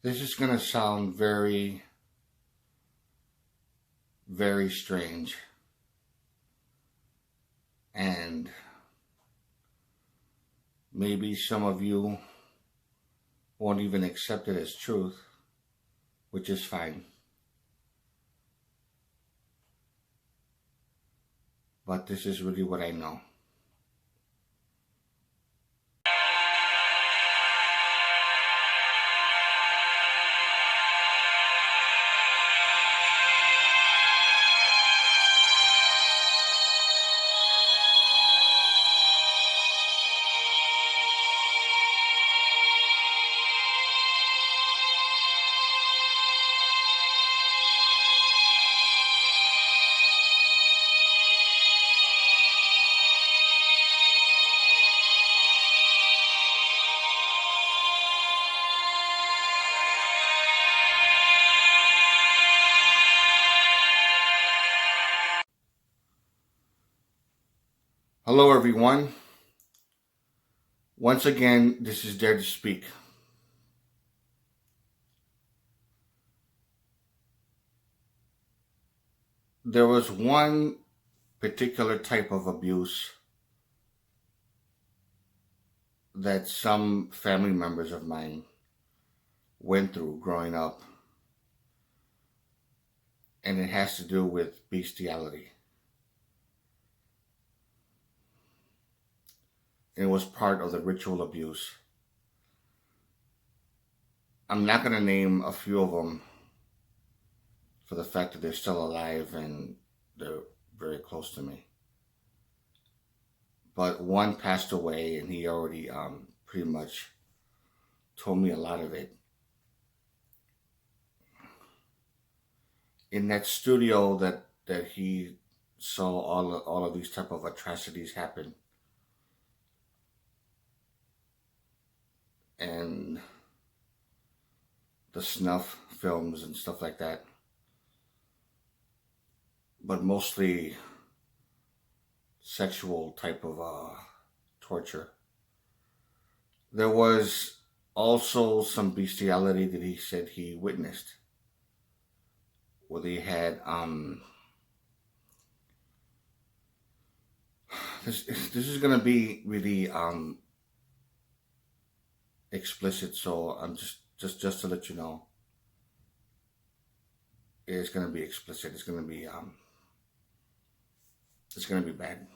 This is going to sound very, very strange. And maybe some of you won't even accept it as truth, which is fine. But this is really what I know. Hello, everyone. Once again, this is Dare to Speak. There was one particular type of abuse that some family members of mine went through growing up, and it has to do with bestiality. It was part of the ritual abuse. I'm not going to name a few of them for the fact that they're still alive and they're very close to me. But one passed away, and he already pretty much told me a lot of it. In that studio that he saw all of these type of atrocities happen, and the snuff films and stuff like that, but mostly sexual type of torture. There was also some bestiality that he said he witnessed, where they had this is gonna be really explicit, so I'm just to let you know, it's gonna be explicit. It's gonna be bad.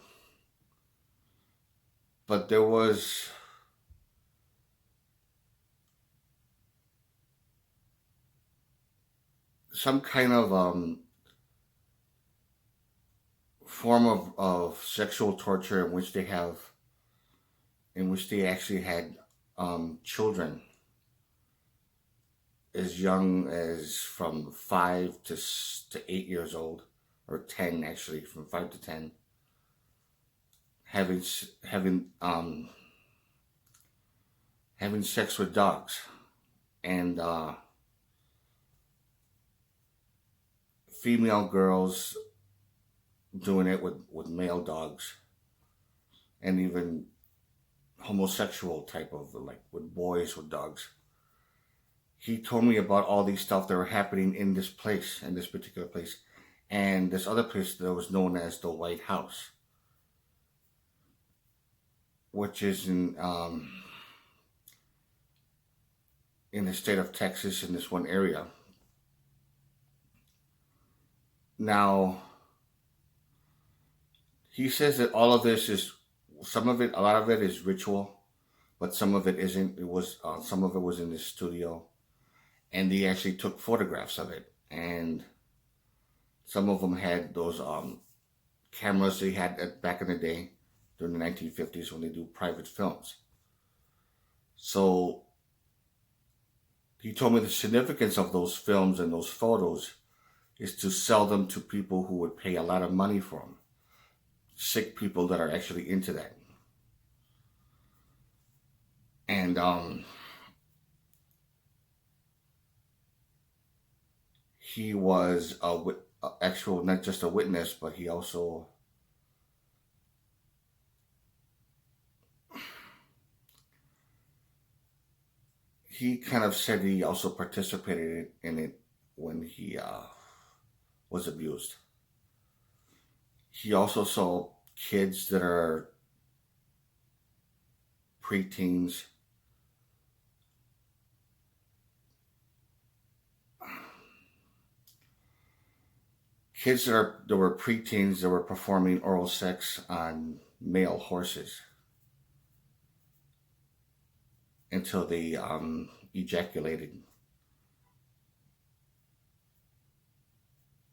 But there was some kind of form of sexual torture in which they actually had children as young as from 5 to 8 years old, or 10 actually, from 5 to 10, having sex with dogs, and female girls doing it with male dogs, and even homosexual type of, like, with boys with dogs. He told me about all these stuff that were happening in this place, in this particular place, and this other place that was known as the White House, which is in the state of Texas, in this one area. Now, he says that all of this is, a lot of it is ritual, but some of it isn't. It was some of it was in this studio, and they actually took photographs of it, and some of them had those cameras they had back in the day during the 1950s when they do private films. So he told me the significance of those films and those photos is to sell them to people who would pay a lot of money for them. Sick people that are actually into that. And he was actual, not just a witness, but he also he kind of said he also participated in it when he was abused. He also saw kids that are preteens, kids that were preteens that were performing oral sex on male horses until they ejaculated.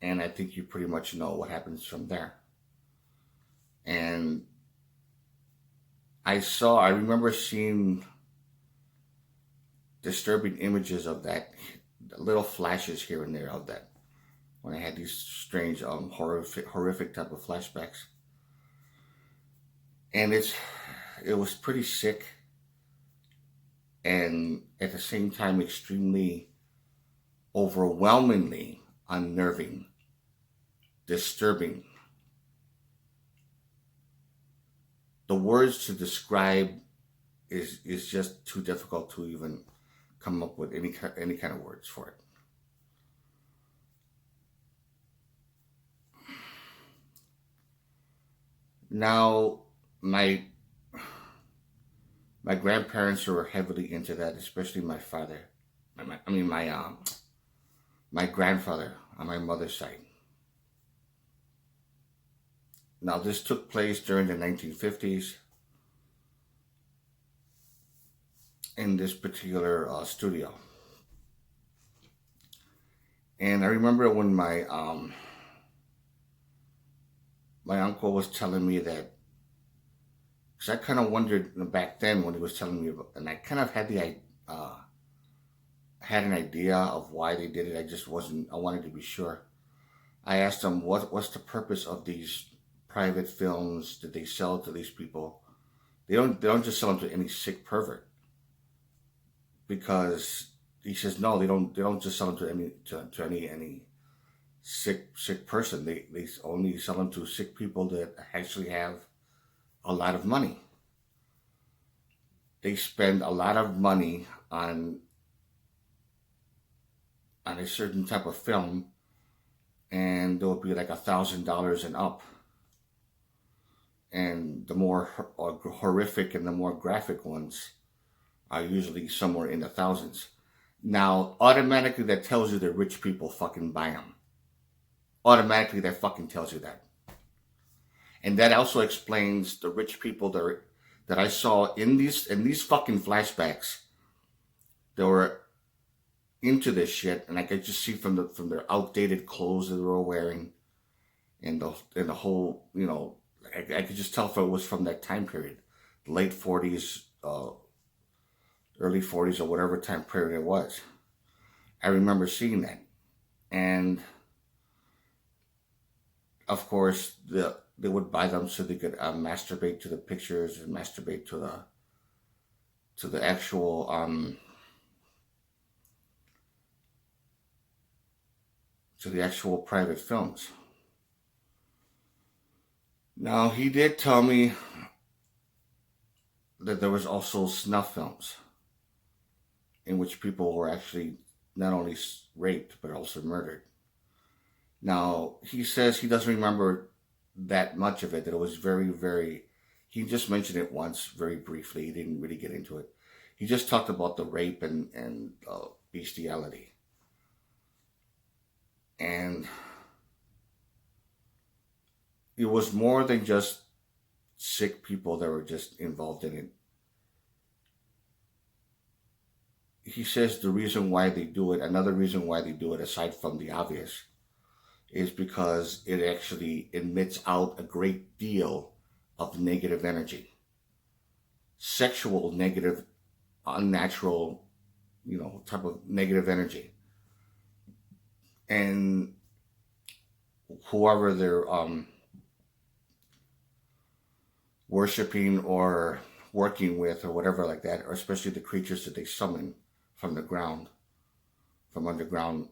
And I think you pretty much know what happens from there. And I remember seeing disturbing images of that, little flashes here and there of that, when I had these strange, horrific type of flashbacks. And it was pretty sick, and at the same time extremely, overwhelmingly unnerving, disturbing. The words to describe is just too difficult to even come up with any kind of words for it. Now, my grandparents were heavily into that, especially my father. My grandfather on my mother's side. Now, this took place during the 1950s in this particular studio. And I remember when my uncle was telling me that, because I kind of wondered back then when he was telling me about, and I kind of had had an idea of why they did it. I wanted to be sure. I asked them, what's the purpose of these private films that they sell to these people? They don't just sell them to any sick pervert. Because he says no, they don't just sell them to any sick person. They only sell them to sick people that actually have a lot of money. They spend a lot of money on a certain type of film, and there will be like $1,000 and up. And the more horrific and the more graphic ones are usually somewhere in the thousands. Now, automatically that tells you that rich people fucking buy them. Automatically that fucking tells you that. And that also explains the rich people that I saw in these fucking flashbacks that were into this shit, and I could just see from their outdated clothes that they were wearing, and the whole, I could just tell if it was from that time period, the late 40s, early 40s, or whatever time period it was. I remember seeing that, and of course they would buy them so they could masturbate to the pictures and masturbate to the actual private films. Now, he did tell me that there was also snuff films in which people were actually not only raped but also murdered. Now, he says he doesn't remember that much of it, that it was very, very, he just mentioned it once very briefly. He didn't really get into it. He just talked about the rape and bestiality. And it was more than just sick people that were just involved in it. He says the reason why they do it, another reason why they do it, aside from the obvious, is because it actually emits out a great deal of negative energy. Sexual negative, unnatural, type of negative energy. And whoever they're worshiping or working with or whatever like that, or especially the creatures that they summon from the ground, from underground,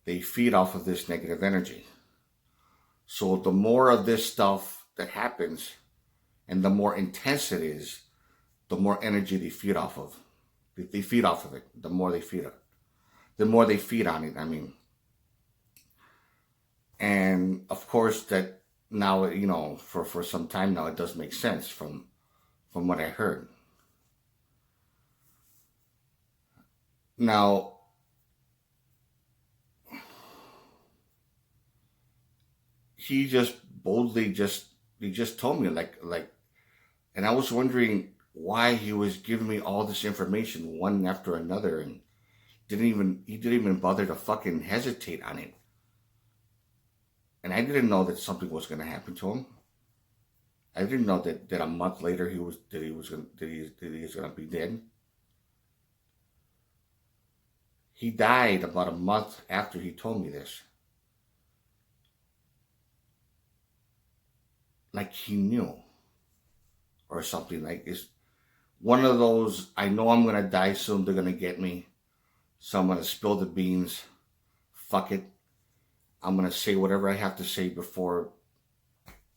they feed off of this negative energy. So the more of this stuff that happens and the more intense it is, the more energy they feed off of. They feed off of it. The more they feed on it. I mean, and of course that now, for some time now, it does make sense from what I heard. Now, he just boldly he just told me like, and I was wondering why he was giving me all this information one after another, and he didn't even bother to fucking hesitate on it. And I didn't know that something was going to happen to him. I didn't know that a month later he was going to be dead. He died about a month after he told me this. Like he knew, or something. Like, it's one of those, I know I'm going to die soon, they're going to get me, so I'm going to spill the beans. Fuck it. I'm going to say whatever I have to say before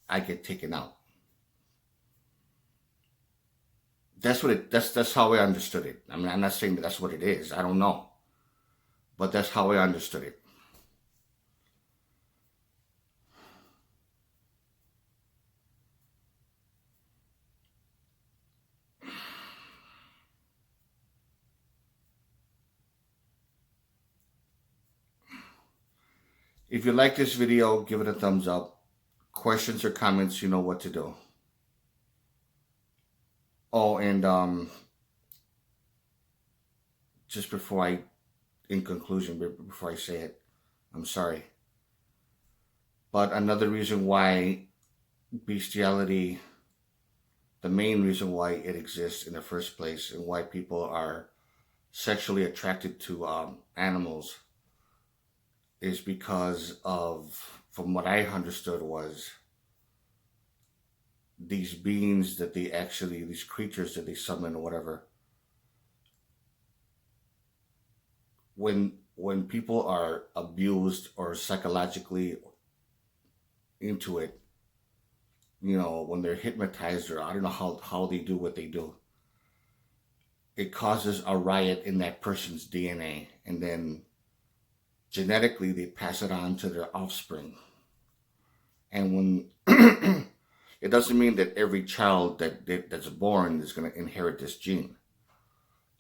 I get taken out. That's how I understood it. I mean, I'm not saying that that's what it is. I don't know. But that's how I understood it. If you like this video, give it a thumbs up. Questions or comments, you know what to do. Oh, and just in conclusion, before I say it, I'm sorry. But another reason why bestiality, the main reason why it exists in the first place, and why people are sexually attracted to animals, is because of, from what I understood, was these beings that these creatures that they summon or whatever, when people are abused or psychologically into it, when they're hypnotized, or I don't know how they do what they do, it causes a riot in that person's DNA, and then genetically they pass it on to their offspring. And when it doesn't mean that every child that's born is going to inherit this gene.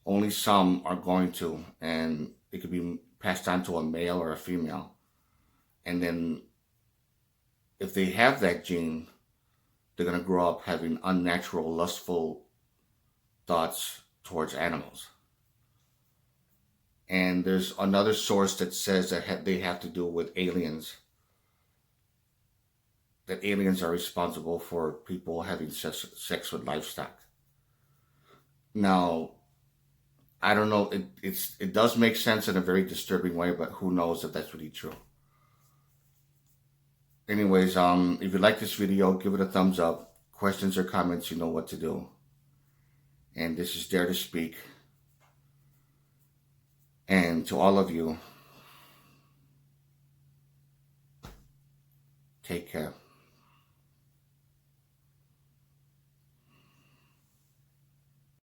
Only some are going to, and it could be passed on to a male or a female. And then if they have that gene, they're going to grow up having unnatural, lustful thoughts towards animals. And there's another source that says that they have to do with aliens. That aliens are responsible for people having sex with livestock. Now, I don't know. It does make sense in a very disturbing way, but who knows if that's really true. Anyways, if you like this video, give it a thumbs up. Questions or comments, you know what to do. And this is Dare to Speak. And to all of you, take care.